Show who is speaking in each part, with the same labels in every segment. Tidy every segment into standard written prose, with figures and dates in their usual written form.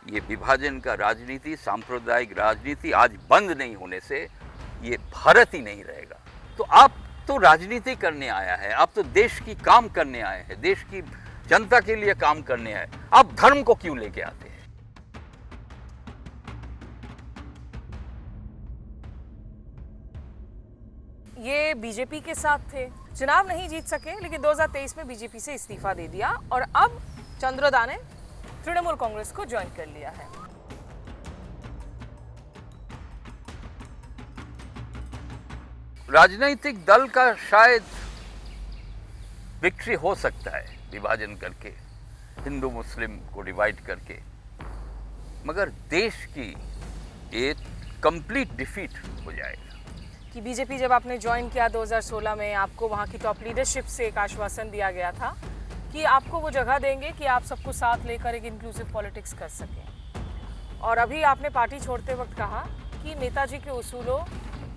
Speaker 1: ये विभाजन का राजनीति, सांप्रदायिक राजनीति आज बंद नहीं होने से ये भारत ही नहीं रहेगा। तो आप तो राजनीति करने आया है, आप तो देश की काम करने आए हैं, देश की जनता के लिए काम करने आए, आप धर्म को क्यों लेके आते हैं?
Speaker 2: ये बीजेपी के साथ थे, चुनाव नहीं जीत सके, लेकिन 2023 में बीजेपी से इस्तीफा दे दिया और अब चंद्रोदा ने तृणमूल कांग्रेस को ज्वाइन कर लिया है।
Speaker 1: राजनीतिक दल का शायद विक्ट्री हो सकता है विभाजन करके, हिंदू मुस्लिम को डिवाइड करके, मगर देश की एक कंप्लीट डिफीट हो जाएगा।
Speaker 2: कि बीजेपी जब आपने ज्वाइन किया 2016 में, आपको वहाँ की टॉप लीडरशिप से एक आश्वासन दिया गया था कि आपको वो जगह देंगे कि आप सबको साथ लेकर एक इंक्लूसिव पॉलिटिक्स कर सकें। और अभी आपने पार्टी छोड़ते वक्त कहा कि नेताजी के उसूलों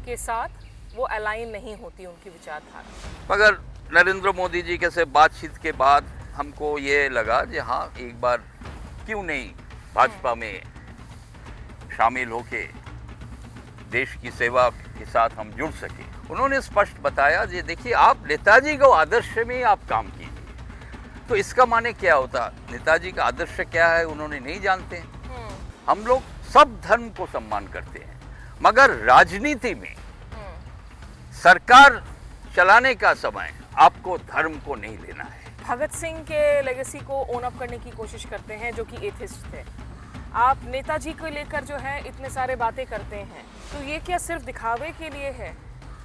Speaker 2: के साथ वो अलाइन नहीं होती उनकी विचारधारा।
Speaker 1: मगर नरेंद्र मोदी जी के से बातचीत के बाद हमको ये लगा कि हाँ, एक बार क्यों नहीं भाजपा में शामिल होके देश की सेवा के साथ हम जुड़ सके। उन्होंने स्पष्ट बताया कि देखिए, आप नेताजी को आदर्श में आप काम कीजिए। तो इसका माने क्या होता, नेताजी का आदर्श क्या है उन्होंने नहीं जानते हैं। हम लोग सब धर्म को सम्मान करते हैं, मगर राजनीति में सरकार चलाने का समय आपको धर्म को नहीं लेना है।
Speaker 2: भगत सिंह के लेगेसी को ओन अप करने की कोशिश करते हैं, जो कि एथिस्ट थे। आप नेताजी को लेकर जो है इतने सारे बातें करते हैं, तो ये क्या सिर्फ दिखावे के लिए है?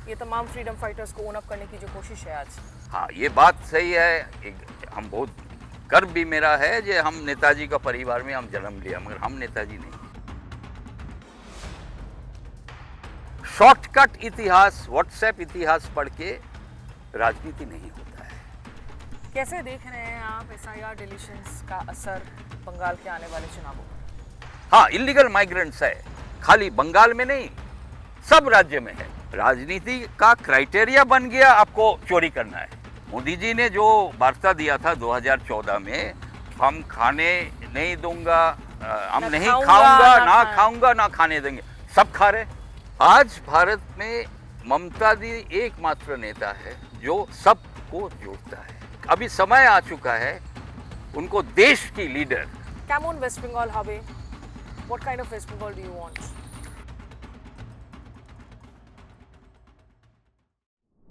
Speaker 2: ये तमाम फ्रीडम फाइटर्स को ओन अप करने की जो कोशिश है आज।
Speaker 1: हाँ, ये बात सही है। हम बहुत गर्व भी मेरा है कि हम नेताजी का परिवार में हम जन्म लिया, मगर हम नेताजी नहीं। शॉर्टकट इतिहास, व्हाट्सएप इतिहास पढ़ के राजनीति नहीं होता है।
Speaker 2: कैसे देख रहे हैं आप एसआईआर डिलीशंस का असर बंगाल के आने वाले चुनावों पर?
Speaker 1: हाँ, इलीगल माइग्रेंट्स है, खाली बंगाल में नहीं, सब राज्य में है। राजनीति का क्राइटेरिया बन गया आपको चोरी करना है। मोदी जी ने जो वार्ता दिया था 2014 में, हम खाने नहीं दूंगा, हम नहीं खाऊंगा, ना खाऊंगा, ना खाने देंगे, सब खा रहे। आज भारत में ममता दी एकमात्र नेता है जो सबको जोड़ता है। अभी समय आ चुका है उनको देश की लीडर।
Speaker 2: केमन वेस्ट बंगाल হবে? What kind of West Bengal do you want?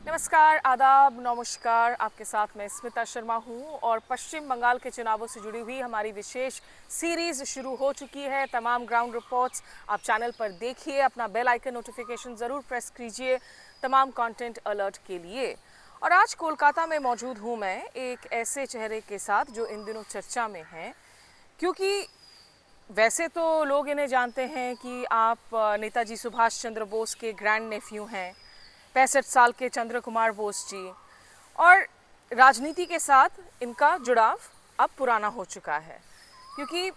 Speaker 2: नमस्कार, आदाब, नमस्कार। आपके साथ मैं स्मिता शर्मा हूँ और पश्चिम बंगाल के चुनावों से जुड़ी हुई हमारी विशेष सीरीज शुरू हो चुकी है। तमाम ग्राउंड रिपोर्ट्स आप चैनल पर देखिए, अपना बेल आइकन नोटिफिकेशन ज़रूर प्रेस कीजिए तमाम कंटेंट अलर्ट के लिए। और आज कोलकाता में मौजूद हूँ मैं एक ऐसे चेहरे के साथ जो इन दिनों चर्चा में है, क्योंकि वैसे तो लोग इन्हें जानते हैं कि आप नेताजी सुभाष चंद्र बोस के ग्रैंड नेफ्यू हैं, 65 साल के चंद्र कुमार बोस जी, और राजनीति के साथ इनका जुड़ाव अब पुराना हो चुका है, क्योंकि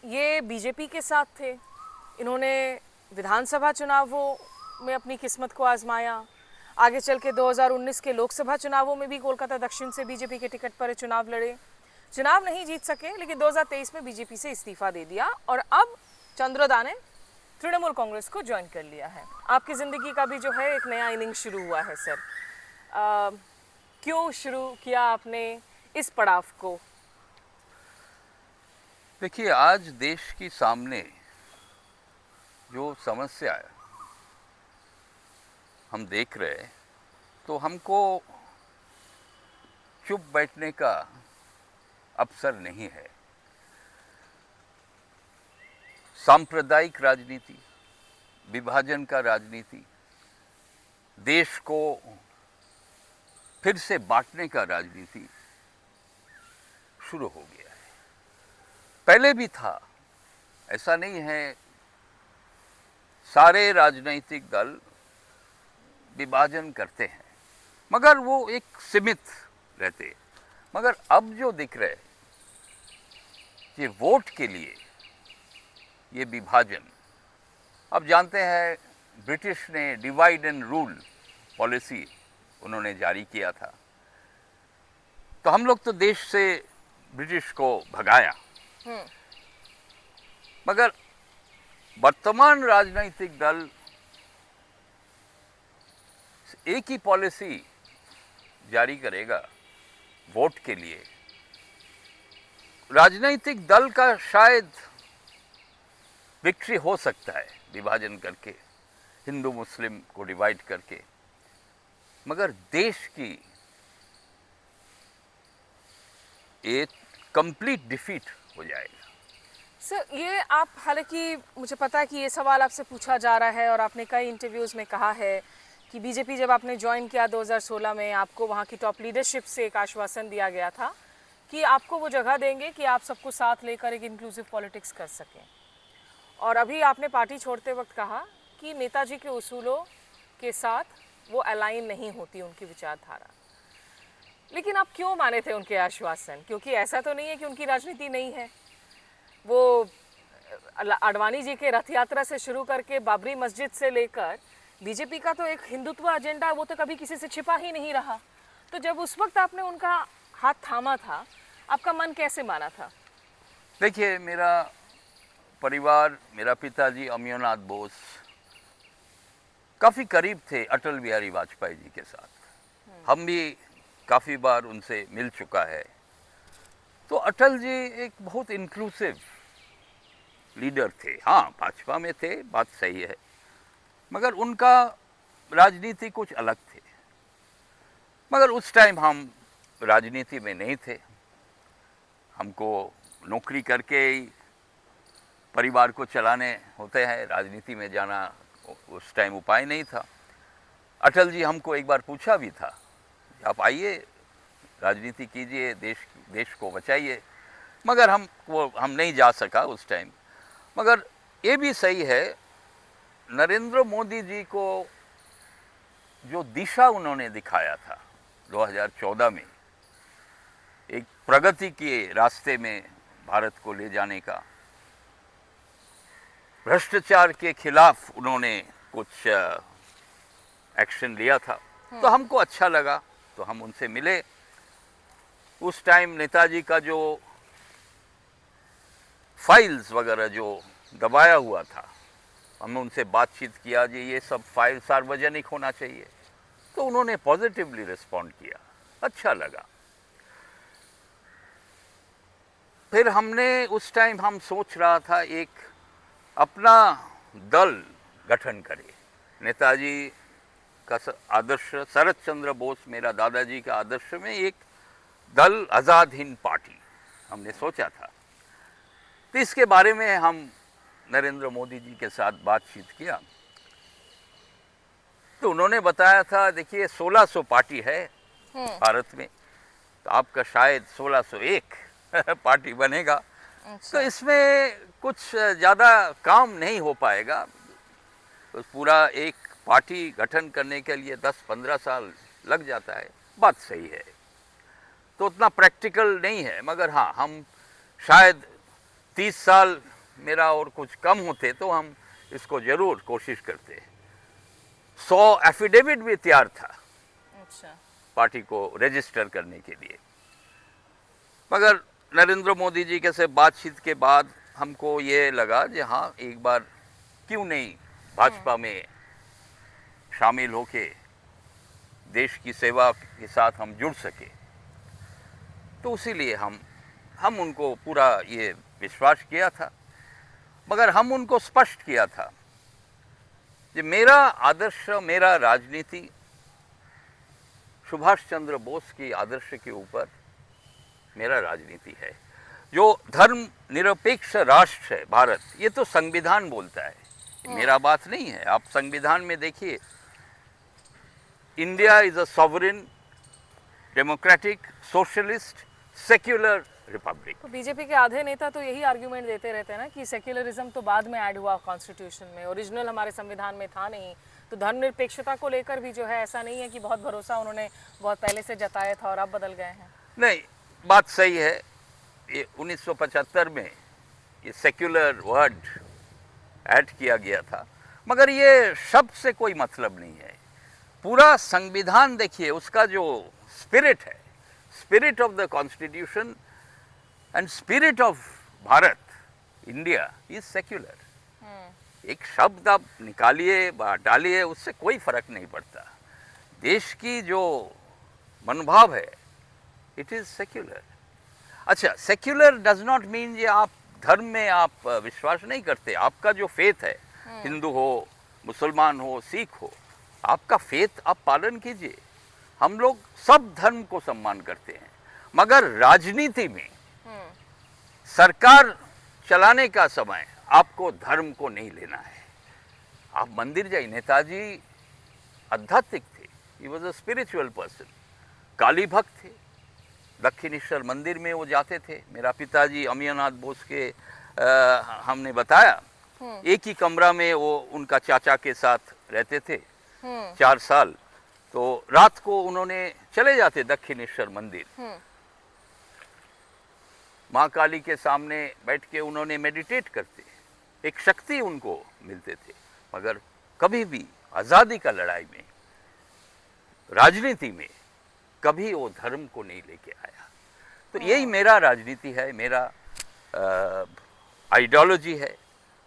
Speaker 2: ये बीजेपी के साथ थे। इन्होंने विधानसभा चुनावों में अपनी किस्मत को आजमाया, आगे चल के 2019 के लोकसभा चुनावों में भी कोलकाता दक्षिण से बीजेपी के टिकट पर चुनाव लड़े, चुनाव नहीं जीत सके, लेकिन 2023 में बीजेपी से इस्तीफा दे दिया और अब चंद्रोदा ने तृणमूल कांग्रेस को ज्वाइन कर लिया है। आपकी ज़िंदगी का भी जो है एक नया इनिंग शुरू हुआ है सर। क्यों शुरू किया आपने इस पड़ाव को?
Speaker 1: देखिए, आज देश की सामने जो समस्या है हम देख रहे हैं, तो हमको चुप बैठने का अवसर नहीं है। सांप्रदायिक राजनीति, विभाजन का राजनीति, देश को फिर से बांटने का राजनीति शुरू हो गया है। पहले भी था, ऐसा नहीं है। सारे राजनीतिक दल विभाजन करते हैं, मगर वो एक सीमित रहते हैं। मगर अब जो दिख रहे हैं कि वोट के लिए ये विभाजन, अब जानते हैं ब्रिटिश ने डिवाइड एंड रूल पॉलिसी उन्होंने जारी किया था, तो हम लोग तो देश से ब्रिटिश को भगाया। मगर वर्तमान राजनीतिक दल एक ही पॉलिसी जारी करेगा वोट के लिए। राजनीतिक दल का शायद विक्ट्री हो सकता है विभाजन करके, हिंदू मुस्लिम को डिवाइड करके, मगर देश की एक कंप्लीट डिफीट हो जाएगा।
Speaker 2: सर, ये आप, हालांकि मुझे पता है कि ये सवाल आपसे पूछा जा रहा है और आपने कई इंटरव्यूज़ में कहा है कि बीजेपी जब आपने ज्वाइन किया 2016 में, आपको वहाँ की टॉप लीडरशिप से एक आश्वासन दिया गया था कि आपको वो जगह देंगे कि आप सबको साथ लेकर एक इंक्लूसिव पॉलिटिक्स कर सकें। और अभी आपने पार्टी छोड़ते वक्त कहा कि नेताजी के उसूलों के साथ वो अलाइन नहीं होती उनकी विचारधारा। लेकिन आप क्यों माने थे उनके आश्वासन? क्योंकि ऐसा तो नहीं है कि उनकी राजनीति नहीं है। वो आडवाणी जी के रथ यात्रा से शुरू करके बाबरी मस्जिद से लेकर बीजेपी का तो एक हिंदुत्व एजेंडा, वो तो कभी किसी से छिपा ही नहीं रहा। तो जब उस वक्त आपने उनका हाथ थामा था, आपका मन कैसे माना था?
Speaker 1: देखिए, मेरा परिवार, मेरा पिताजी अमियोनाथ बोस काफ़ी करीब थे अटल बिहारी वाजपेयी जी के साथ। हम भी काफ़ी बार उनसे मिल चुका है। तो अटल जी एक बहुत इंक्लूसिव लीडर थे। हाँ, भाजपा में थे, बात सही है, मगर उनका राजनीति कुछ अलग थे। मगर उस टाइम हम राजनीति में नहीं थे। हमको नौकरी करके ही परिवार को चलाने होते हैं, राजनीति में जाना उस टाइम उपाय नहीं था। अटल जी हमको एक बार पूछा भी था, आप आइए राजनीति कीजिए, देश को बचाइए, मगर हम नहीं जा सका उस टाइम। मगर ये भी सही है, नरेंद्र मोदी जी को जो दिशा उन्होंने दिखाया था 2014 में, एक प्रगति के रास्ते में भारत को ले जाने का, भ्रष्टाचार के खिलाफ उन्होंने कुछ एक्शन लिया था, तो हमको अच्छा लगा, तो हम उनसे मिले। उस टाइम नेताजी का जो फाइल्स वगैरह जो दबाया हुआ था, हमने उनसे बातचीत किया जी ये सब फाइल सार्वजनिक होना चाहिए, तो उन्होंने पॉजिटिवली रिस्पॉन्ड किया, अच्छा लगा। फिर हमने उस टाइम हम सोच रहा था एक अपना दल गठन करे। नेताजी का आदर्श, शरद चंद्र बोस मेरा दादाजी का आदर्श में एक दल आज़ाद हिंद पार्टी हमने सोचा था। तो इसके बारे में हम नरेंद्र मोदी जी के साथ बातचीत किया, तो उन्होंने बताया था देखिए 1600 पार्टी है भारत में, तो आपका शायद 1601 पार्टी बनेगा।
Speaker 2: अच्छा।
Speaker 1: तो इसमें कुछ ज़्यादा काम नहीं हो पाएगा, तो पूरा एक पार्टी गठन करने के लिए 10-15 साल लग जाता है। बात सही है, तो उतना प्रैक्टिकल नहीं है, मगर हाँ, हम शायद 30 साल मेरा और कुछ कम होते तो हम इसको ज़रूर कोशिश करते। 100 एफिडेविट भी तैयार था
Speaker 2: अच्छा।
Speaker 1: पार्टी को रजिस्टर करने के लिए, मगर नरेंद्र मोदी जी के से बातचीत के बाद हमको ये लगा कि हाँ, एक बार क्यों नहीं भाजपा में शामिल होके देश की सेवा के साथ हम जुड़ सके। तो इसीलिए हम उनको पूरा ये विश्वास किया था, मगर हम उनको स्पष्ट किया था कि मेरा आदर्श, मेरा राजनीति सुभाष चंद्र बोस की आदर्श के ऊपर मेरा राजनीति है। जो धर्म निरपेक्ष राष्ट्र है भारत, ये तो संविधान बोलता है, मेरा बात नहीं है। आप संविधान में देखिए, India is a sovereign democratic socialist secular Republic.
Speaker 2: तो बीजेपी के आधे नेता तो यही आर्ग्यूमेंट देते रहते हैं ना कि सेक्युलरिज्म तो बाद में ऐड हुआ कॉन्स्टिट्यूशन में, ओरिजिनल हमारे संविधान में था नहीं। तो धर्मनिरपेक्षता को लेकर भी जो है, ऐसा नहीं है कि बहुत भरोसा उन्होंने बहुत पहले से जताया था और अब बदल गए हैं।
Speaker 1: नहीं, बात सही है। ये 1975 में ये सेक्युलर वर्ड ऐड किया गया था, मगर ये शब्द से कोई मतलब नहीं है। पूरा संविधान देखिए, उसका जो स्पिरिट है, spirit of the constitution and spirit of Bharat, India is secular. एक शब्द आप निकालिए डालिए, उससे कोई फर्क नहीं पड़ता। देश की जो मनोभाव है, इट इज सेक्युलर। अच्छा, सेक्युलर डज नॉट मीन ये आप धर्म में आप विश्वास नहीं करते। आपका जो फेथ है, हिंदू हो, मुसलमान हो, सिख हो, आपका फेथ आप पालन कीजिए। हम लोग सब धर्म को सम्मान करते हैं, मगर राजनीति में सरकार चलाने का समय आपको धर्म को नहीं लेना है। आप मंदिर जाइए, नेताजी आध्यात्मिक थे, he was a spiritual person. Kali भक्त थे, दक्षिणेश्वर मंदिर में वो जाते थे। मेरा पिताजी अमीयनाथ बोस के हमने बताया, एक ही कमरा में वो उनका चाचा के साथ रहते थे 4 साल। तो रात को उन्होंने चले जाते दक्षिणेश्वर मंदिर, माँ काली के सामने बैठ के उन्होंने मेडिटेट करते, एक शक्ति उनको मिलते थे। मगर कभी भी आज़ादी का लड़ाई में, राजनीति में कभी वो धर्म को नहीं लेके आया। तो यही मेरा राजनीति है, मेरा आइडियोलॉजी है।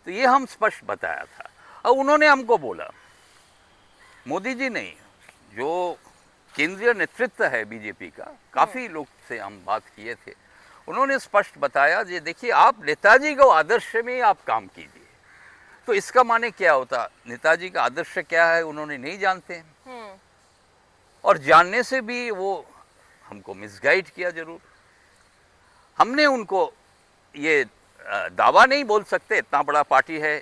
Speaker 1: तो ये हम स्पष्ट बताया था। और उन्होंने हमको बोला, मोदी जी नहीं, जो केंद्रीय नेतृत्व है बीजेपी का, काफ़ी लोग से हम बात किए थे, उन्होंने स्पष्ट बताया, ये देखिए आप नेताजी को आदर्श में आप काम कीजिए। तो इसका माने क्या होता, नेताजी का आदर्श क्या है उन्होंने नहीं जानते हैं, और जानने से भी वो हमको मिसगाइड किया जरूर। हमने उनको ये दावा नहीं बोल सकते, इतना बड़ा पार्टी है,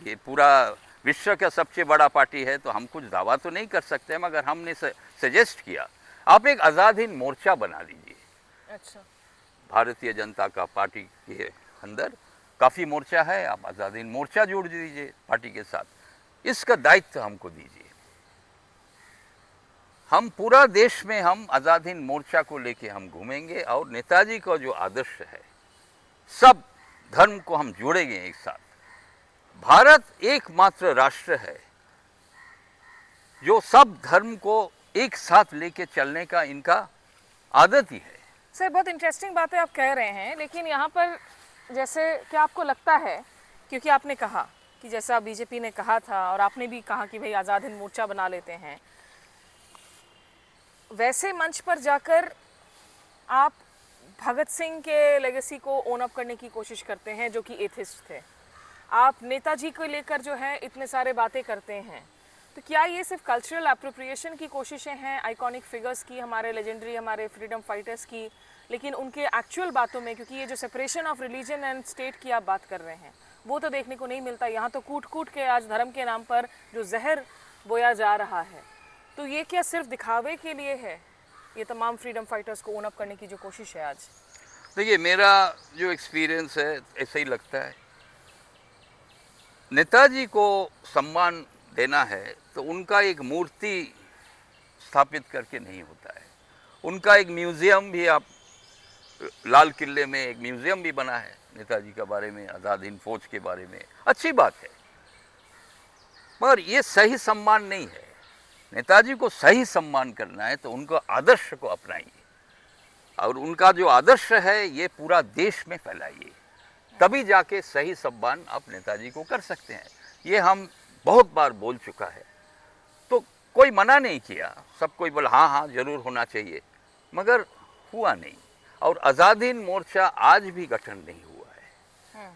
Speaker 1: ये पूरा विश्व का सबसे बड़ा पार्टी है, तो हम कुछ दावा तो नहीं कर सकते, मगर हमने सजेस्ट किया आप एक आज़ाद हिंद मोर्चा बना लीजिए।
Speaker 2: अच्छा।
Speaker 1: भारतीय जनता का पार्टी के अंदर काफ़ी मोर्चा है, आप आज़ाद हिंद मोर्चा जोड़ दीजिए पार्टी के साथ, इसका दायित्व हमको दीजिए। हम पूरा देश में हम आज़ाद हिंद मोर्चा को लेके हम घूमेंगे, और नेताजी का जो आदर्श है, सब धर्म को हम जोड़ेंगे एक साथ। भारत एकमात्र राष्ट्र है जो सब धर्म को एक साथ लेके चलने का इनका आदत ही है।
Speaker 2: सर, बहुत इंटरेस्टिंग बातें आप कह रहे हैं, लेकिन यहाँ पर जैसे क्या आपको लगता है, क्योंकि आपने कहा कि जैसा बीजेपी ने कहा था और आपने भी कहा कि भाई आज़ाद हिंद मोर्चा बना लेते हैं, वैसे मंच पर जाकर आप भगत सिंह के लेगेसी को ओन अप करने की कोशिश करते हैं, जो कि एथिस्ट थे। आप नेताजी को लेकर जो है इतने सारे बातें करते हैं, तो क्या ये सिर्फ कल्चरल एप्रोप्रिएशन की कोशिशें हैं आइकॉनिक फिगर्स की, हमारे लेजेंडरी, हमारे फ्रीडम फाइटर्स की, लेकिन उनके एक्चुअल बातों में, क्योंकि ये जो separation of religion and state की आप बात कर रहे हैं, वो तो देखने को नहीं मिलता। यहाँ तो कूट कूट के आज धर्म के नाम पर जो जहर बोया जा रहा है, तो ये क्या सिर्फ दिखावे के लिए है, ये तमाम फ्रीडम फाइटर्स को ओन अप करने की जो कोशिश है आज?
Speaker 1: देखिए, मेरा जो एक्सपीरियंस है ऐसा ही लगता है, नेताजी को सम्मान देना है तो उनका एक मूर्ति स्थापित करके नहीं होता है। उनका एक म्यूज़ियम भी, आप लाल किले में एक म्यूज़ियम भी बना है नेताजी के बारे में, आज़ाद हिंद फौज के बारे में, अच्छी बात है, मगर ये सही सम्मान नहीं है। नेताजी को सही सम्मान करना है तो उनका आदर्श को अपनाइए, और उनका जो आदर्श है ये पूरा देश में फैलाइए, तभी जाके सही सम्मान आप नेताजी को कर सकते हैं। ये हम बहुत बार बोल चुका है, तो कोई मना नहीं किया, सब कोई बोला हाँ हाँ जरूर होना चाहिए, मगर हुआ नहीं। और आज़ाद हिंद मोर्चा आज भी गठन नहीं हुआ है।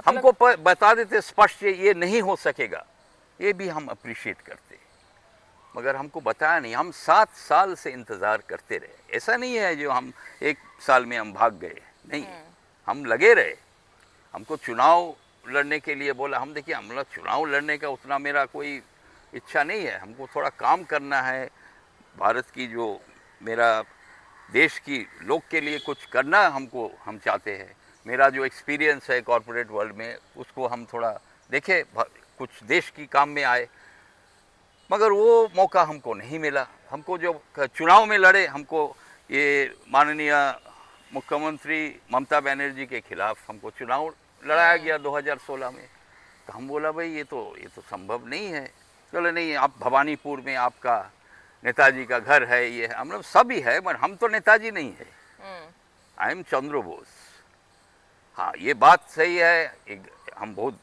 Speaker 1: हमको बता देते स्पष्ट ये नहीं हो सकेगा, ये भी हम अप्रिशिएट करते, मगर हमको बताया नहीं। हम 7 साल से इंतज़ार करते रहे। ऐसा नहीं है जो हम 1 साल में हम भाग गए, नहीं, हम लगे रहे। हमको चुनाव लड़ने के लिए बोला, हम देखिए हम लोग चुनाव लड़ने का उतना मेरा कोई इच्छा नहीं है, हमको थोड़ा काम करना है, भारत की जो मेरा देश की लोग के लिए कुछ करना हमको हम चाहते हैं। मेरा जो एक्सपीरियंस है कॉरपोरेट वर्ल्ड में, उसको हम थोड़ा देखें, कुछ देश की काम में आए, मगर वो मौका हमको नहीं मिला। हमको जो चुनाव में लड़े, हमको ये माननीय मुख्यमंत्री ममता बनर्जी के खिलाफ हमको चुनाव लड़ाया गया 2016 में। तो हम बोला भाई ये तो संभव नहीं है। चलो नहीं, आप भवानीपुर में आपका नेताजी का घर है, ये है, हम लोग सभी है, मगर हम तो नेताजी नहीं है। I am Chandra Bose. हाँ, ये बात सही है। हम बहुत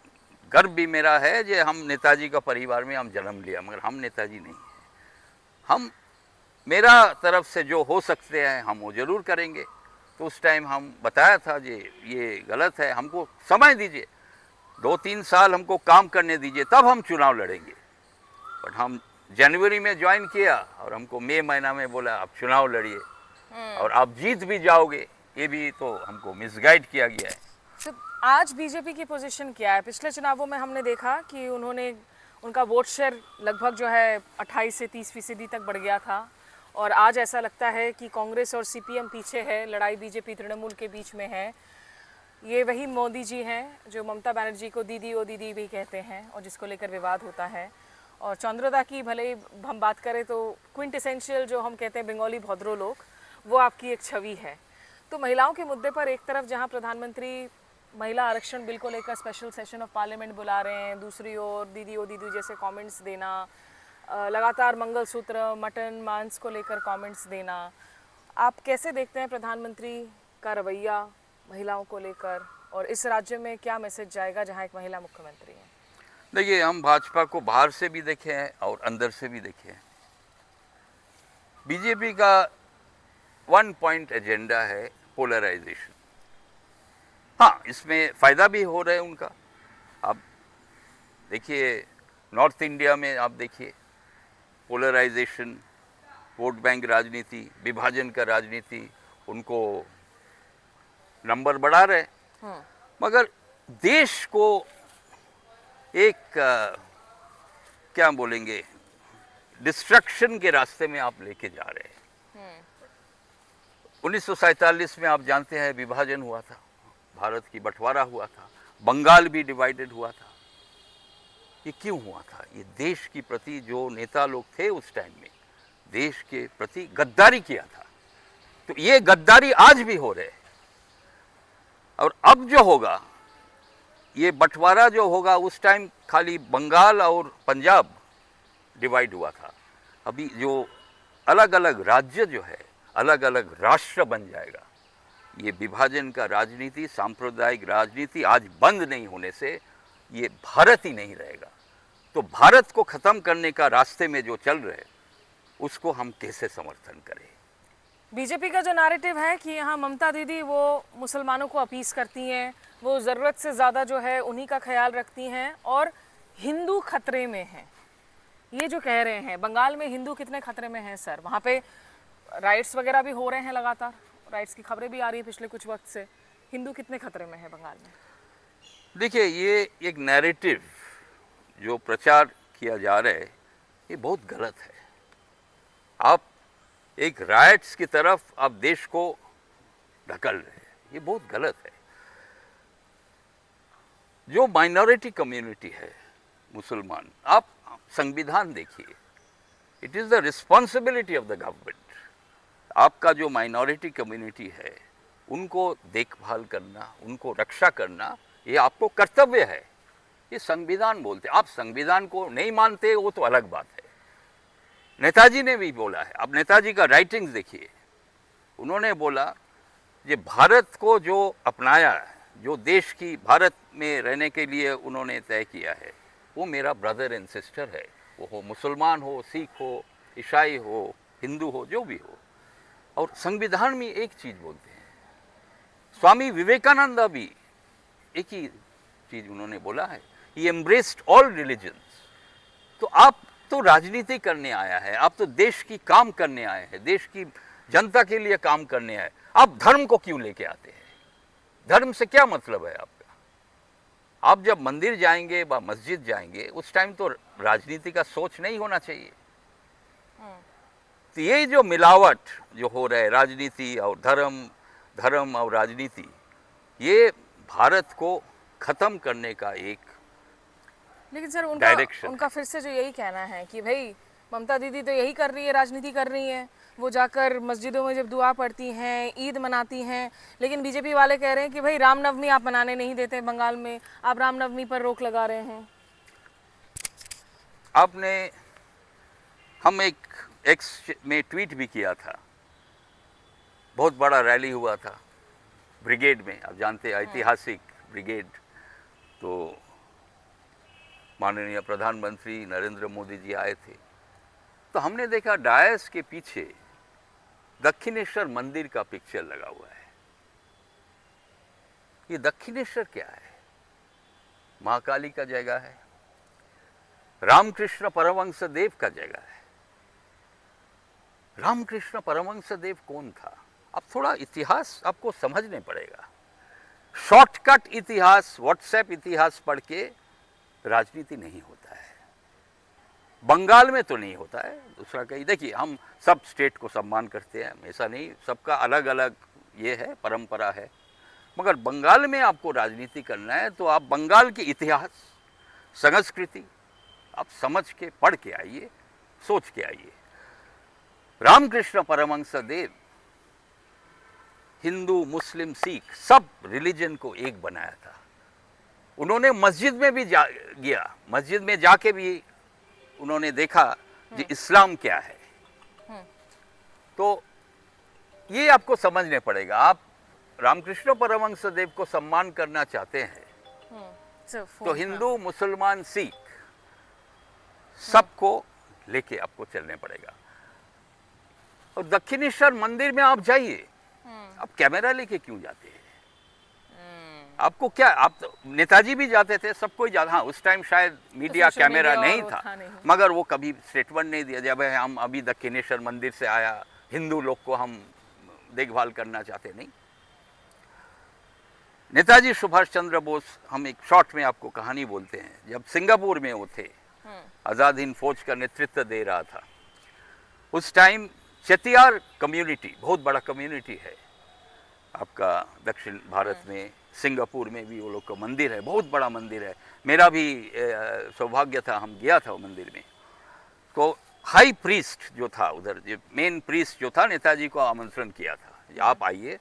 Speaker 1: गर्व भी मेरा है कि हम नेताजी का परिवार में हम जन्म लिया, मगर हम नेताजी नहीं हैं। हम मेरा तरफ से जो हो सकते हैं हम वो ज़रूर करेंगे। तो उस टाइम हम बताया था जी ये गलत है, हमको समय दीजिए, 2-3 साल हमको काम करने दीजिए, तब हम चुनाव लड़ेंगे। बट हम जनवरी में ज्वाइन किया और हमको मई महीना में बोला आप चुनाव लड़िए और आप जीत भी जाओगे। ये भी तो हमको मिसगाइड किया गया है।
Speaker 2: तो आज बीजेपी की पोजीशन क्या है? पिछले चुनावों में हमने देखा कि उनका वोट शेयर लगभग जो है 28 से 30% तक बढ़ गया था, और आज ऐसा लगता है कि कांग्रेस और सीपीएम पीछे है, लड़ाई बीजेपी तृणमूल के बीच में है। ये वही मोदी जी हैं जो ममता बनर्जी को दीदी ओ दीदी भी कहते हैं और जिसको लेकर विवाद होता है। और चंद्रोदा की भले ही हम बात करें तो क्विंटेसेंशियल जो हम कहते हैं बंगाली भद्रो लोग, वो आपकी एक छवि है। तो महिलाओं के मुद्दे पर एक तरफ जहां प्रधानमंत्री महिला आरक्षण बिल को लेकर स्पेशल सेशन ऑफ पार्लियामेंट बुला रहे हैं, दूसरी ओर दीदी ओ दीदी जैसे कमेंट्स देना, लगातार मंगलसूत्र मटन मांस को लेकर कमेंट्स देना, आप कैसे देखते हैं प्रधानमंत्री का रवैया महिलाओं को लेकर, और इस राज्य में क्या मैसेज जाएगा जहां एक महिला मुख्यमंत्री है?
Speaker 1: देखिए, हम भाजपा को बाहर से भी देखे हैं और अंदर से भी देखे हैं। बीजेपी का 1 पॉइंट एजेंडा है पोलराइजेशन। हाँ, इसमें फ़ायदा भी हो रहा है उनका। आप देखिए नॉर्थ इंडिया में, आप देखिए पोलराइजेशन, वोट बैंक राजनीति, विभाजन का राजनीति, उनको नंबर बढ़ा रहे, मगर देश को एक क्या बोलेंगे डिस्ट्रक्शन के रास्ते में आप लेके जा रहे हैं। 1947 में आप जानते हैं विभाजन हुआ था, भारत की बंटवारा हुआ था, बंगाल भी डिवाइडेड हुआ था। ये क्यों हुआ था? ये देश के प्रति जो नेता लोग थे उस टाइम में, देश के प्रति गद्दारी किया था। तो ये गद्दारी आज भी हो रहे है। और अब जो होगा, ये बंटवारा जो होगा, उस टाइम खाली बंगाल और पंजाब डिवाइड हुआ था। अभी जो अलग अलग राज्य जो है, अलग अलग राष्ट्र बन जाएगा। ये विभाजन का राजनीति, सांप्रदायिक राजनीति आज बंद नहीं होने से ये भारत ही नहीं रहेगा। तो भारत को ख़त्म करने का रास्ते में जो चल रहे, उसको हम कैसे समर्थन करें?
Speaker 2: बीजेपी का जो नैरेटिव है कि यहाँ ममता दीदी वो मुसलमानों को अपीस करती हैं, वो ज़रूरत से ज़्यादा जो है उन्हीं का ख्याल रखती हैं और हिंदू खतरे में हैं, ये जो कह रहे हैं। बंगाल में हिंदू कितने खतरे में हैं सर? वहाँ पे राइट्स वगैरह भी हो रहे हैं, लगातार राइट्स की खबरें भी आ रही है पिछले कुछ वक्त से। हिंदू कितने खतरे में है बंगाल में?
Speaker 1: देखिए, ये एक नैरेटिव जो प्रचार किया जा रहा है, ये बहुत गलत है। आप एक राइट्स की तरफ आप देश को ढकल रहे हैं, ये बहुत गलत है। जो माइनॉरिटी कम्युनिटी है मुसलमान, आप संविधान देखिए, it is the responsibility of the government. आपका जो माइनॉरिटी कम्युनिटी है उनको देखभाल करना, उनको रक्षा करना, ये आपको कर्तव्य है। ये संविधान बोलते। आप संविधान को नहीं मानते वो तो अलग बात है। नेताजी ने भी बोला है, अब नेताजी का राइटिंग्स देखिए, उन्होंने बोला ये भारत को जो अपनाया है, जो देश की भारत में रहने के लिए उन्होंने तय किया है, वो मेरा ब्रदर एंड सिस्टर है। वो हो मुसलमान हो, सिख हो, ईसाई हो, हिंदू हो, जो भी हो। और संविधान में एक चीज़ बोलते हैं, स्वामी विवेकानंद भी एक ही चीज़ उन्होंने बोला है, ही एम्ब्रेस्ड ऑल रिलीजन्स। तो आप तो राजनीति करने आया है, आप तो देश की काम करने आए हैं, देश की जनता के लिए काम करने आए, आप धर्म को क्यों लेके आते हैं? धर्म से क्या मतलब है आपका? आप जब मंदिर जाएंगे व मस्जिद जाएंगे, उस टाइम तो राजनीति का सोच नहीं होना चाहिए। तो ये जो मिलावट जो हो रहा है, राजनीति और धर्म, धर्म और राजनीति, ये भारत को ख़त्म करने का एक
Speaker 2: लेकिन सर
Speaker 1: डायरेक्शन
Speaker 2: उनका फिर से जो यही कहना है कि भाई ममता दीदी तो यही कर रही है, राजनीति कर रही है। वो जाकर मस्जिदों में जब दुआ पढ़ती हैं, ईद मनाती हैं, लेकिन बीजेपी वाले कह रहे हैं कि भाई रामनवमी आप मनाने नहीं देते बंगाल में, आप रामनवमी पर रोक लगा रहे हैं।
Speaker 1: हम एक एक्स में ट्वीट भी किया था, बहुत बड़ा रैली हुआ था, ब्रिगेड में, आप जानते हैं ऐतिहासिक ब्रिगेड, तो माननीय प्रधानमंत्री नरेंद्र मोदी जी आए थे, तो हमने देखा डायस के पीछे दक्षिणेश्वर मंदिर का पिक्चर लगा हुआ है। ये दक्षिणेश्वर क्या है? महाकाली का जगह है, रामकृष्ण परमहंस देव का जगह है। रामकृष्ण परमहंस देव कौन था? अब थोड़ा इतिहास आपको समझने पड़ेगा। शॉर्टकट इतिहास, व्हाट्सएप इतिहास पढ़ के राजनीति नहीं होता है। बंगाल में तो नहीं होता है, दूसरा कहीं। देखिए, हम सब स्टेट को सम्मान करते हैं, ऐसा नहीं, सबका अलग अलग ये है, परंपरा है। मगर बंगाल में आपको राजनीति करना है तो आप बंगाल के इतिहास, संस्कृति आप समझ के, पढ़ के आइए, सोच के आइए। रामकृष्ण परमहंस देव हिंदू, मुस्लिम, सिख सब रिलीजन को एक बनाया था। उन्होंने मस्जिद में भी गया, मस्जिद में जाके भी उन्होंने देखा कि इस्लाम क्या है। तो ये आपको समझने पड़ेगा। आप रामकृष्ण परमहंस देव को सम्मान करना चाहते हैं तो हिंदू, मुसलमान, सिख सबको लेके आपको चलने पड़ेगा। और दक्षिणेश्वर मंदिर में आप जाइए, आप कैमरा लेके क्यों जाते हैं? आपको क्या, आप तो, नेताजी भी जाते थे, सब कोई जाता। हाँ, उस टाइम शायद मीडिया कैमरा नहीं था, मगर वो कभी स्टेटमेंट नहीं दिया जब हम अभी दक्षिणेश्वर मंदिर से आया, हिंदू लोग को हम देखभाल करना चाहते नहीं। नेताजी सुभाष चंद्र बोस, हम एक शॉर्ट में आपको कहानी बोलते हैं। जब सिंगापुर में वो थे, आज़ाद हिंद फौज का नेतृत्व दे रहा था, उस टाइम चेतियार कम्युनिटी, बहुत बड़ा कम्युनिटी है आपका दक्षिण भारत में, सिंगापुर में भी वो लोग का मंदिर है, बहुत बड़ा मंदिर है। मेरा भी सौभाग्य था, हम गया था वो मंदिर में। तो हाई प्रीस्ट जो था उधर, जो मेन प्रीस्ट जो था, नेताजी को आमंत्रण किया था, आप आइए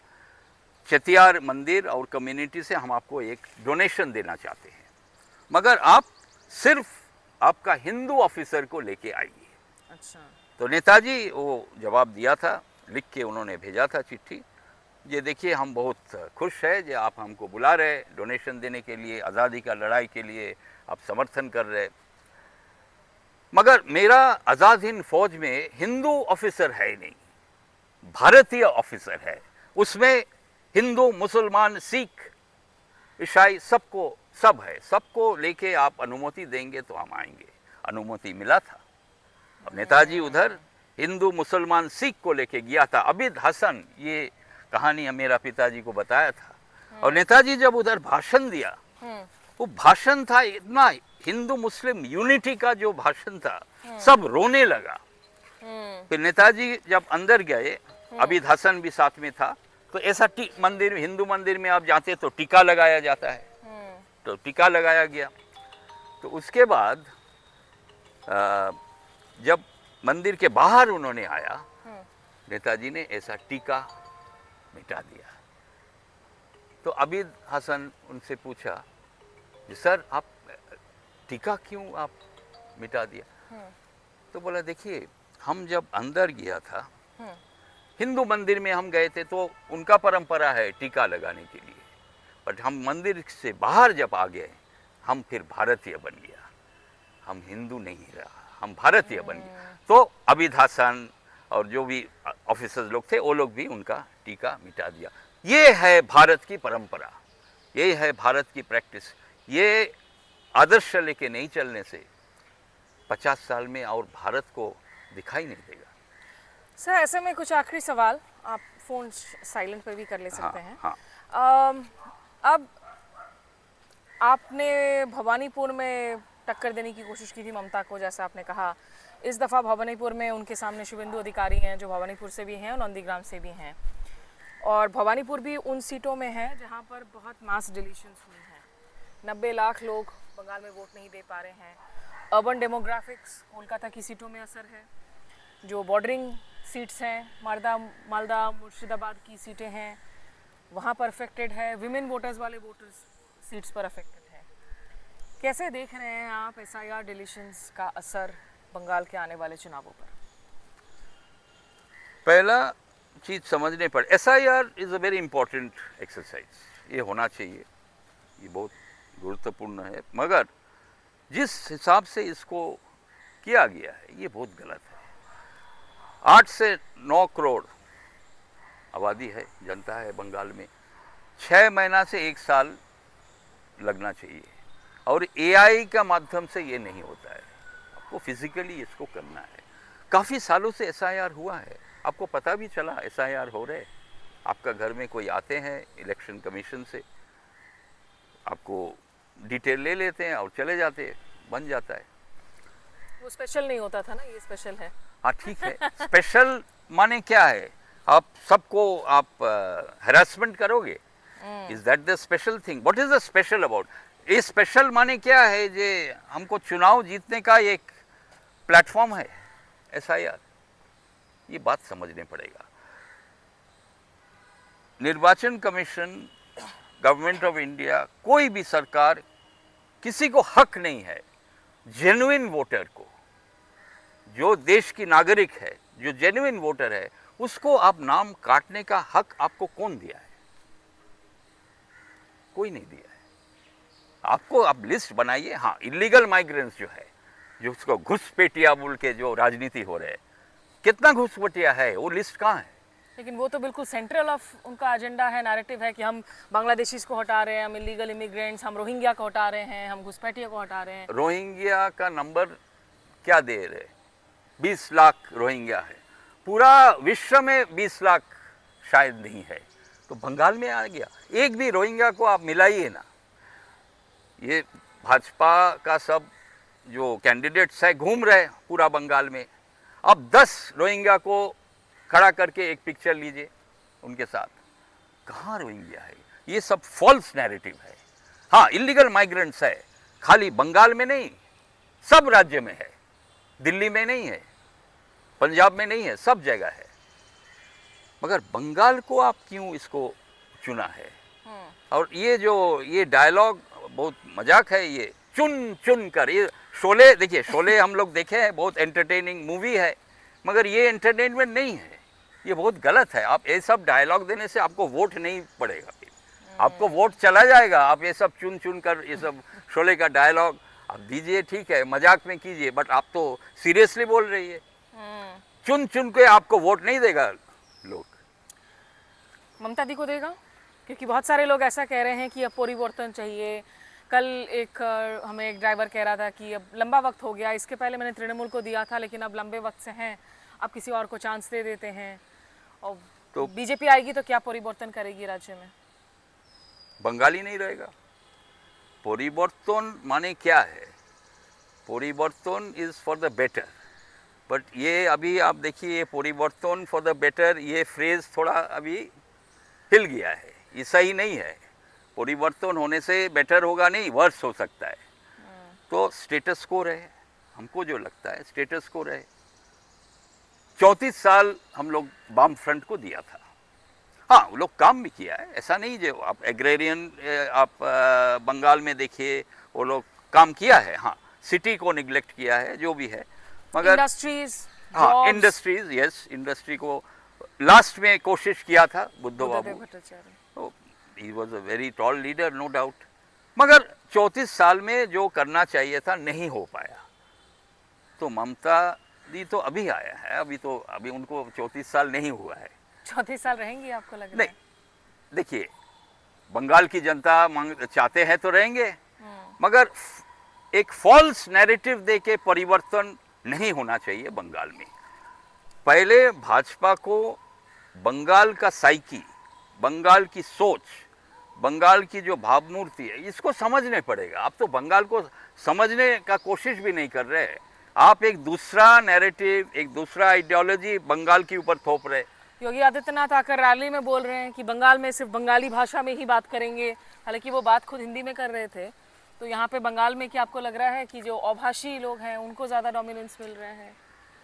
Speaker 1: चेतियार मंदिर और कम्युनिटी से हम आपको एक डोनेशन देना चाहते हैं, मगर आप सिर्फ आपका हिंदू ऑफिसर को लेके आइए।
Speaker 2: अच्छा। तो
Speaker 1: नेताजी वो जवाब दिया था, लिख के उन्होंने भेजा था चिट्ठी, ये देखिए हम बहुत खुश है जो आप हमको बुला रहे डोनेशन देने के लिए, आज़ादी का लड़ाई के लिए आप समर्थन कर रहे, मगर मेरा आज़ाद हिंद फौज में हिंदू ऑफिसर है नहीं, भारतीय ऑफिसर है। उसमें हिंदू, मुसलमान, सिख, ईसाई सबको सब है, सबको लेके आप अनुमति देंगे तो हम आएंगे। अनुमति मिला था। अब नेताजी उधर हिंदू, मुसलमान, सिख को लेके गया था। अबिद हसन, ये कहानी मेरा पिताजी को बताया था। और नेताजी जब उधर भाषण दिया, वो भाषण था इतना हिंदू मुस्लिम यूनिटी का जो भाषण था, सब रोने लगा। फिर नेताजी जब अंदर गए, अबिद हसन भी साथ में था, तो ऐसा मंदिर, हिंदू मंदिर में आप जाते तो टीका लगाया जाता है, तो टीका लगाया गया। तो उसके बाद जब मंदिर के बाहर उन्होंने आया, नेताजी ने ऐसा टीका मिटा दिया। तो अबिद हसन उनसे पूछा, सर आप टीका क्यों आप मिटा दिया? तो बोला, देखिए हम जब अंदर गया था, हिंदू मंदिर में हम गए थे तो उनका परंपरा है टीका लगाने के लिए, बट हम मंदिर से बाहर जब आ गए, हम फिर भारतीय बन गया, हम हिंदू नहीं रहा, हम भारतीय बन गए। तो अबिद हसन और जो भी ऑफिसर्स लोग थे, वो लोग भी उनका टीका मिटा दिया। ये है भारत की परंपरा, ये है भारत की प्रैक्टिस। ये आदर्श लेके नहीं चलने से 50 साल में और भारत को दिखाई नहीं देगा।
Speaker 2: सर, ऐसे में कुछ आखिरी सवाल, आप फ़ोन साइलेंट पर भी कर ले सकते हैं।
Speaker 1: हाँ।
Speaker 2: अब आपने भवानीपुर में टक्कर देने की कोशिश की थी ममता को, जैसा आपने कहा। इस दफ़ा भवानीपुर में उनके सामने शुभेंदु अधिकारी हैं, जो भवानीपुर से भी हैं और नंदीग्राम से भी हैं, और भवानीपुर भी उन सीटों में है जहां पर बहुत मास डिलीशंस हुई हैं। 90 लाख लोग बंगाल में वोट नहीं दे पा रहे हैं। अर्बन डेमोग्राफिक्स कोलकाता की सीटों में असर है। जो बॉर्डरिंग सीट्स हैं, मालदा, मुर्शिदाबाद की सीटें हैं, वहाँ पर अफेक्टेड है। विमेन वोटर्स वाले वोटर्स सीट्स पर अफेक्टेड है। कैसे देख रहे हैं आप SIR डिलीशंस का असर बंगाल के आने वाले चुनावों पर?
Speaker 1: पहला, चीज़ समझने पड़े। SIR is a very important exercise, ये होना चाहिए, ये बहुत गुरुत्वपूर्ण है, मगर जिस हिसाब से इसको किया गया है ये बहुत गलत है। 8 से 9 करोड़ आबादी है, जनता है बंगाल में, 6 महीना से 1 साल लगना चाहिए, और AI का माध्यम से ये नहीं होता है, आपको फिजिकली इसको करना है। काफ़ी सालों से SIR हुआ है, आपको पता भी चला SIR हो रहे, आपका घर में कोई आते हैं इलेक्शन कमीशन से, आपको डिटेल ले लेते हैं और चले जाते हैं, बन जाता है।
Speaker 2: वो स्पेशल नहीं होता था ना, ये स्पेशल है।
Speaker 1: हाँ ठीक है, स्पेशल माने क्या है, आप सबको आप हरासमेंट करोगे, is that the special thing? What is the special about? ये स्पेशल माने क्या है, जे हमको चुनाव जीतने का एक प्लेटफॉर्म है SIR, ये बात समझने पड़ेगा। निर्वाचन कमीशन, गवर्नमेंट ऑफ इंडिया, कोई भी सरकार, किसी को हक नहीं है जेन्युइन वोटर को, जो देश की नागरिक है, जो जेन्युइन वोटर है, उसको आप नाम काटने का हक आपको कौन दिया है? कोई नहीं दिया है। आपको आप लिस्ट बनाइए। हाँ, इलीगल माइग्रेंट्स जो है, जो उसको घुसपैठिया बोल के जो राजनीति हो रहे है, कितना घुसपैठिया है, वो लिस्ट कहाँ है?
Speaker 2: लेकिन वो तो बिल्कुल सेंट्रल ऑफ उनका एजेंडा है, नैरेटिव है कि हम बांग्लादेशीज को हटा रहे हैं, हम इलीगल इमिग्रेंट्स, हम रोहिंग्या को हटा रहे हैं, हम घुसपैठिया को हटा रहे हैं।
Speaker 1: रोहिंग्या का नंबर क्या दे रहे? 20 लाख रोहिंग्या है, पूरा विश्व में 20 लाख शायद नहीं है, तो बंगाल में आ गया। एक भी रोहिंग्या को आप मिलाइए ना। ये भाजपा का सब जो कैंडिडेट्स है घूम रहे पूरा बंगाल में, अब 10 रोहिंग्या को खड़ा करके एक पिक्चर लीजिए उनके साथ, कहाँ रोहिंग्या है? ये सब फॉल्स नैरेटिव है। हाँ, इलीगल माइग्रेंट्स है, खाली बंगाल में नहीं, सब राज्य में है, दिल्ली में नहीं है, पंजाब में नहीं है, सब जगह है, मगर बंगाल को आप क्यों इसको चुना है? और ये डायलॉग बहुत मजाक है, ये चुन चुन कर, ये शोले देखिए, शोले हम लोग देखे हैं, बहुत एंटरटेनिंग मूवी है, मगर ये एंटरटेनमेंट नहीं है, ये बहुत गलत है। आप ये सब डायलॉग देने से आपको वोट नहीं पड़ेगा, आपको वोट चला जाएगा। आप ये सब चुन चुन कर, ये सब शोले का डायलॉग आप दीजिए, ठीक है, मजाक में कीजिए, बट आप तो सीरियसली बोल रही है। चुन चुन के आपको वोट नहीं देगा लोग।
Speaker 2: ममता दी को देगा? क्योंकि बहुत सारे लोग ऐसा कह रहे हैं कि अब परिवर्तन चाहिए। कल हमें एक ड्राइवर कह रहा था कि अब लंबा वक्त हो गया, इसके पहले मैंने तृणमूल को दिया था, लेकिन अब लंबे वक्त से हैं, अब किसी और को चांस दे देते हैं। और तो बीजेपी आएगी तो क्या परिवर्तन करेगी राज्य में?
Speaker 1: बंगाली नहीं रहेगा। परिवर्तन माने क्या है? परिवर्तन is for the better, but ये अभी आप देखिए, परिवर्तन फॉर द बेटर, ये फ्रेज थोड़ा अभी हिल गया है, ये सही नहीं है। परिवर्तन होने से बेटर होगा नहीं, वर्स हो सकता है। तो स्टेटस को रहे, हमको जो लगता है स्टेटस को रहे। 34 साल हम लोग वाम फ्रंट को दिया था। हाँ, वो लोग काम भी किया है, ऐसा नहीं, जो आप एग्रेरियन आप बंगाल में देखिए, वो लोग काम किया है। हाँ, सिटी को निगलेक्ट किया है, जो भी है, मगर
Speaker 2: इंडस्ट्रीज,
Speaker 1: हाँ, इंडस्ट्रीज, यस, इंडस्ट्री को लास्ट में कोशिश किया था बुद्ध बाबू, तो he was a very tall leader, no doubt, मगर 34 साल में जो करना चाहिए था नहीं हो पाया। तो ममता दी तो अभी आया है, अभी उनको 34 साल नहीं हुआ है।
Speaker 2: 34 साल रहेंगी आपको लग रहा है?
Speaker 1: नहीं, देखिए, बंगाल की जनता चाहते हैं तो रहेंगे, मगर एक फॉल्स नैरेटिव दे के परिवर्तन नहीं होना चाहिए बंगाल में। पहले भाजपा को बंगाल का साइकी, बंगाल की सोच, बंगाल की जो भावमूर्ति है, इसको समझने पड़ेगा। आप तो बंगाल को समझने का कोशिश भी नहीं कर रहे, आप एक दूसरा नैरेटिव, एक दूसरा आइडियोलॉजी बंगाल के ऊपर थोप रहे।
Speaker 2: योगी आदित्यनाथ आकर रैली में बोल रहे हैं कि बंगाल में सिर्फ बंगाली भाषा में ही बात करेंगे, हालांकि वो बात खुद हिंदी में कर रहे थे। तो यहाँ पे बंगाल में क्या आपको लग रहा है कि जो अभाषी लोग हैं उनको ज़्यादा डोमिनेंस मिल रहे हैं?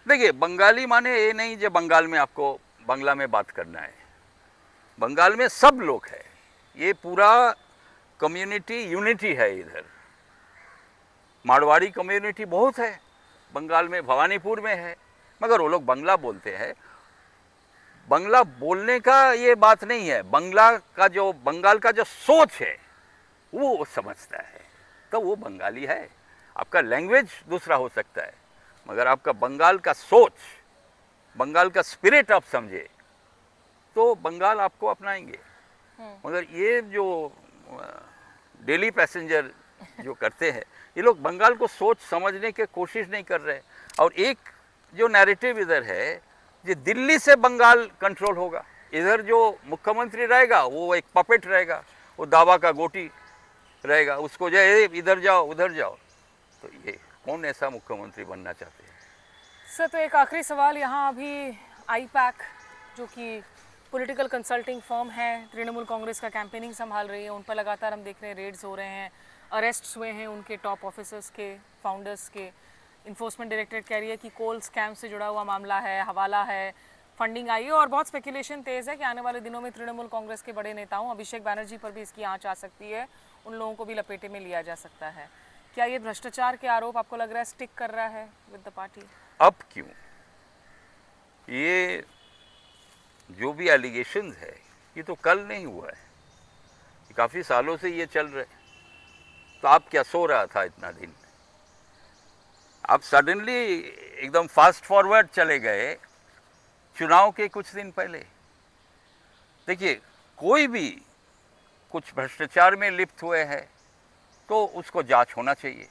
Speaker 1: देखिए, बंगाली माने ये नहीं जो बंगाल में आपको बंगला में बात करना है। बंगाल में सब लोग है, ये पूरा कम्युनिटी यूनिटी है। इधर मारवाड़ी कम्युनिटी बहुत है बंगाल में, भवानीपुर में है, मगर वो लोग बंगला बोलते हैं। बंगला बोलने का ये बात नहीं है, बंगाल का जो सोच है वो समझता है, तो वो बंगाली है। आपका लैंग्वेज दूसरा हो सकता है, मगर आपका बंगाल का सोच, बंगाल का स्पिरिट आप समझे तो बंगाल आपको अपनाएंगे। मगर ये जो डेली पैसेंजर जो करते हैं, ये लोग बंगाल को सोच समझने की कोशिश नहीं कर रहे। और एक जो नैरेटिव इधर है, ये दिल्ली से बंगाल कंट्रोल होगा, इधर जो मुख्यमंत्री रहेगा वो एक पपेट रहेगा, वो दावा का गोटी रहेगा, उसको जो इधर जाओ उधर जाओ। तो ये कौन ऐसा मुख्यमंत्री बनना चाहते हैं?
Speaker 2: सर, तो एक आखिरी सवाल, यहाँ अभी आईपैक जो कि पॉलिटिकल कंसल्टिंग फर्म है, तृणमूल कांग्रेस का कैंपेनिंग संभाल रही है, उन पर लगातार हम देख रहे हैं रेड्स हो रहे हैं, अरेस्ट हुए हैं उनके टॉप ऑफिसर्स के, फाउंडर्स के। इन्फोर्समेंट डायरेक्टरेट कह रही है कि कोल स्कैम से जुड़ा हुआ मामला है, हवाला है, फंडिंग आई है, और बहुत स्पेकुलेशन तेज़ है कि आने वाले दिनों में तृणमूल कांग्रेस के बड़े नेताओं अभिषेक बैनर्जी पर भी इसकी आंच आ सकती है, उन लोगों को भी लपेटे में लिया जा सकता है। क्या ये भ्रष्टाचार के आरोप आपको लग रहा है स्टिक कर रहा है विद द पार्टी?
Speaker 1: अब क्यों, ये जो भी एलिगेशंस है ये तो कल नहीं हुआ है, काफ़ी सालों से ये चल रहे। तो आप क्या सो रहा था इतना दिन? आप सडनली एकदम फास्ट फॉरवर्ड चले गए चुनाव के कुछ दिन पहले। देखिए, कोई भी कुछ भ्रष्टाचार में लिप्त हुए हैं तो उसको जांच होना चाहिए।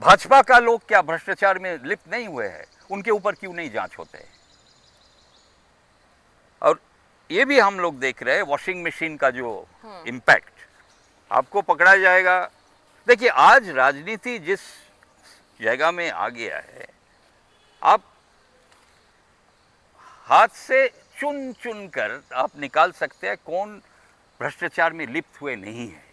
Speaker 1: भाजपा का लोग क्या भ्रष्टाचार में लिप्त नहीं हुए हैं? उनके ऊपर क्यों नहीं जांच होते हैं? और ये भी हम लोग देख रहे हैं, वॉशिंग मशीन का जो इम्पैक्ट, आपको पकड़ा जाएगा। देखिए, आज राजनीति जिस जगह में आ गया है, आप हाथ से चुन चुन कर आप निकाल सकते हैं कौन भ्रष्टाचार में लिप्त हुए नहीं है।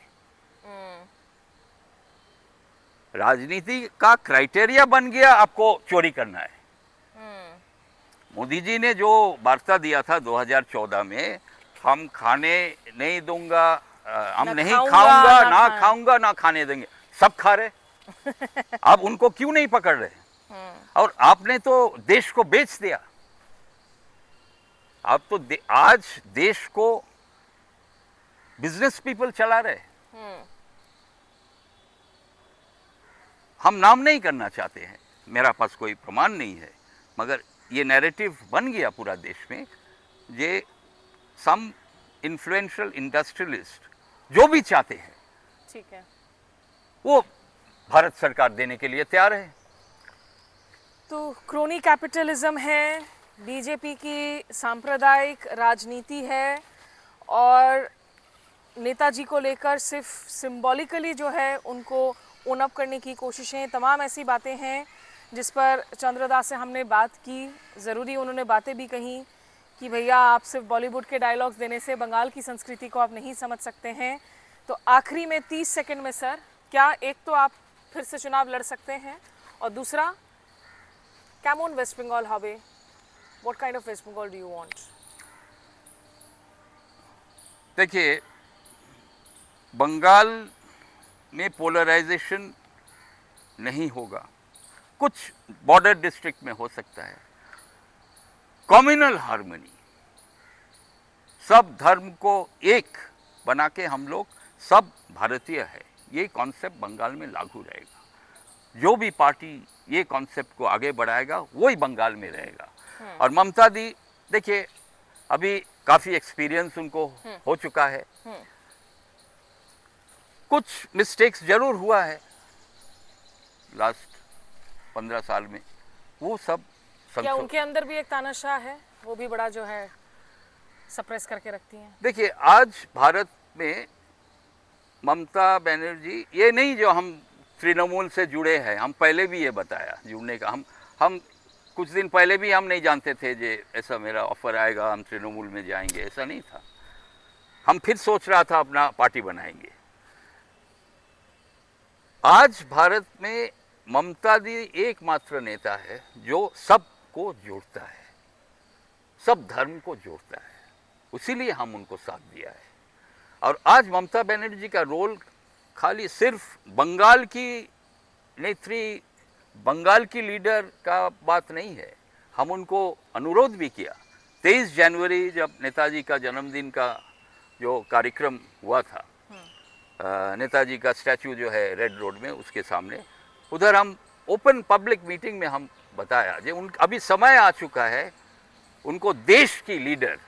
Speaker 1: राजनीति का क्राइटेरिया बन गया आपको चोरी करना है। मोदी जी ने जो वार्ता दिया था 2014 में, हम खाने नहीं दूंगा, हम नहीं खाऊंगा, ना खाऊंगा ना खाने देंगे, सब खा रहे। आप उनको क्यों नहीं पकड़ रहे? और आपने तो देश को बेच दिया। आप तो आज देश को बिजनेस पीपल चला रहे। हम नाम नहीं करना चाहते हैं, मेरा पास कोई प्रमाण नहीं है, मगर ये नैरेटिव बन गया पूरा देश में। ये सम इन्फ्लुएंशियल इंडस्ट्रियलिस्ट जो भी चाहते हैं,
Speaker 2: ठीक है,
Speaker 1: वो भारत सरकार देने के लिए तैयार है।
Speaker 2: तो क्रोनी कैपिटलिज्म है, बीजेपी की सांप्रदायिक राजनीति है, और नेताजी को लेकर सिर्फ सिंबॉलिकली जो है उनको ओन अप करने की कोशिशें, तमाम ऐसी बातें हैं जिस पर चंद्रदास से हमने बात की। ज़रूरी उन्होंने बातें भी कही कि भैया, आप सिर्फ बॉलीवुड के डायलॉग्स देने से बंगाल की संस्कृति को आप नहीं समझ सकते हैं। तो आखिरी में 30 सेकंड में सर, क्या एक तो आप फिर से चुनाव लड़ सकते हैं, और दूसरा, केमन वेस्ट बंगाल হবে? What kind of West Bengal do you want?
Speaker 1: देखिए, बंगाल में पोलराइजेशन नहीं होगा, कुछ बॉर्डर डिस्ट्रिक्ट में हो सकता है। कम्युनल हार्मनी, सब धर्म को एक बना के हम लोग सब भारतीय है, ये कॉन्सेप्ट बंगाल में लागू रहेगा। जो भी पार्टी ये कॉन्सेप्ट को आगे बढ़ाएगा वही बंगाल में रहेगा। और ममता दी, देखिए, अभी काफ़ी एक्सपीरियंस उनको हो चुका है। कुछ मिस्टेक्स जरूर हुआ है लास्ट 15 साल में, वो सब
Speaker 2: क्या उनके अंदर भी एक तानाशाह है, वो भी बड़ा जो है सप्रेस करके रखती हैं? देखिए,
Speaker 1: आज भारत में ममता बनर्जी, ये नहीं जो हम तृणमूल से जुड़े हैं, हम पहले भी ये बताया जुड़ने का, हम कुछ दिन पहले भी हम नहीं जानते थे जे ऐसा मेरा ऑफर आएगा, हम तृणमूल में जाएंगे, ऐसा नहीं था। हम फिर सोच रहा था अपना पार्टी बनाएंगे। आज भारत में ममता दी एकमात्र नेता है जो सबको जोड़ता है, सब धर्म को जोड़ता है, इसीलिए हम उनको साथ दिया है। और आज ममता बनर्जी का रोल खाली सिर्फ बंगाल की नेत्री, बंगाल की लीडर का बात नहीं है। हम उनको अनुरोध भी किया, 23 जनवरी जब नेताजी का जन्मदिन का जो कार्यक्रम हुआ था, नेताजी का स्टैचू जो है रेड रोड में उसके सामने, उधर हम ओपन पब्लिक मीटिंग में हम बताया जो अभी समय आ चुका है, उनको देश की लीडर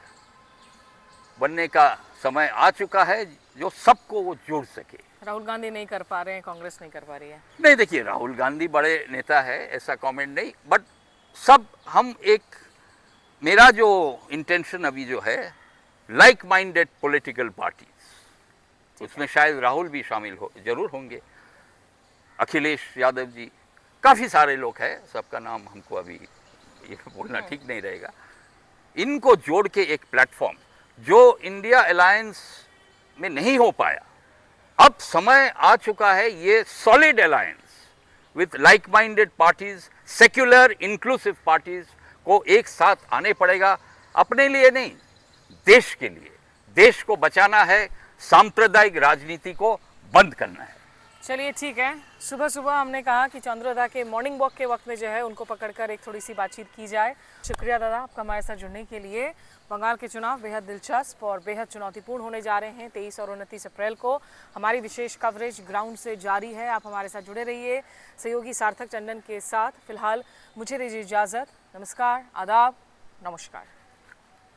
Speaker 1: बनने का समय आ चुका है जो सबको वो जोड़ सके।
Speaker 2: राहुल गांधी नहीं कर पा रहे हैं, कांग्रेस नहीं कर पा रही है।
Speaker 1: नहीं, देखिए राहुल गांधी बड़े नेता है, ऐसा कमेंट नहीं, बट सब हम एक, मेरा जो इंटेंशन अभी जो है लाइक माइंडेड पॉलिटिकल पार्टीज, उसमें शायद राहुल भी शामिल हो, जरूर होंगे, अखिलेश यादव जी, काफ़ी सारे लोग हैं, सबका नाम हमको अभी ये बोलना ठीक नहीं रहेगा, इनको जोड़ के एक प्लेटफॉर्म जो इंडिया अलायंस में नहीं हो पाया, अब समय आ चुका है ये solid alliance with like minded parties, secular inclusive parties को एक साथ आने पड़ेगा, अपने लिए नहीं, देश के लिए। देश को बचाना है, सांप्रदायिक राजनीति को बंद करना है।
Speaker 2: चलिए ठीक है, सुबह सुबह हमने कहा कि चंद्रोदा के मॉर्निंग वॉक के वक्त में जो है उनको पकड़कर एक थोड़ी सी बातचीत की जाए। शुक्रिया दादा आपका हमारे साथ जुड़ने के लिए। बंगाल के चुनाव बेहद दिलचस्प और बेहद चुनौतीपूर्ण होने जा रहे हैं। 23 और 29 अप्रैल को हमारी विशेष कवरेज ग्राउंड से जारी है, आप हमारे साथ जुड़े रहिए सहयोगी सार्थक टंडन के साथ। फिलहाल मुझे दीजिए इजाज़त। नमस्कार, आदाब, नमस्कार।